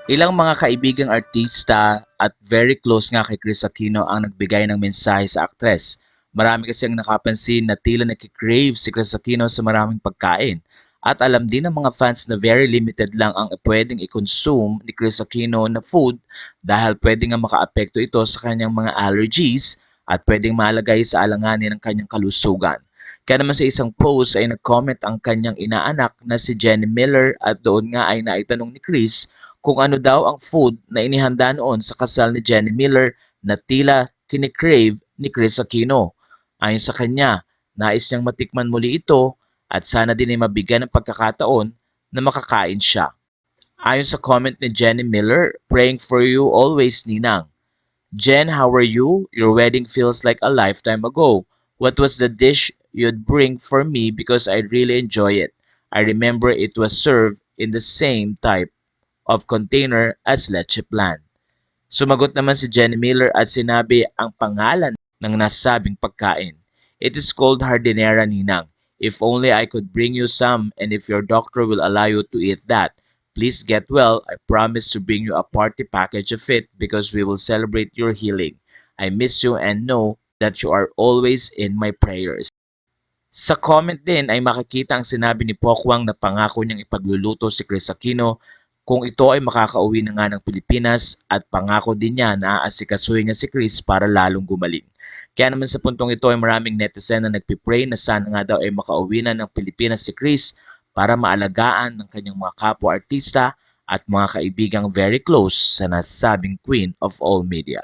Ilang mga kaibigang artista at very close nga kay Chris Aquino ang nagbigay ng mensahe sa aktres. Marami kasi ang nakapansin na tila nakikrave si Chris Aquino sa maraming pagkain. At alam din ng mga fans na very limited lang ang pwedeng i-consume ni Chris Aquino na food dahil pwede nga makaapekto ito sa kanyang mga allergies at pwedeng malagay sa alanganin ng kanyang kalusugan. Kaya naman sa isang post ay nag-comment ang kanyang inaanak na si Jenny Miller at doon nga ay naitanong ni Chris kung ano daw ang food na inihanda noon sa kasal ni Jenny Miller na tila kinikrave ni Chris Aquino. Ayon sa kanya, nais niyang matikman muli ito at sana din ay mabigyan ng pagkakataon na makakain siya. Ayon sa comment ni Jenny Miller, praying for you always, Ninang. Jen, how are you? Your wedding feels like a lifetime ago. What was the dish you'd bring for me because I really enjoy it? I remember it was served in the same type of container as leche plan. Sumagot naman si Jenny Miller at sinabi ang pangalan ng nasabing pagkain. It is called Hardinera Ninang. If only I could bring you some and if your doctor will allow you to eat that. Please get well. I promise to bring you a party package of it because we will celebrate your healing. I miss you and know that you are always in my prayers. Sa comment din ay makikita ang sinabi ni Pokwang na pangako niyang ipagluluto si Chris Aquino kung ito ay makakauwi na nga ng Pilipinas at pangako din niya na aasikasuhin niya si Chris para lalong gumaling. Kaya naman sa puntong ito ay maraming netizen na nagpipray na sana nga daw ay makauwi na ng Pilipinas si Chris para maalagaan ng kanyang mga kapwa-artista at mga kaibigang very close sa nasabing Queen of All Media.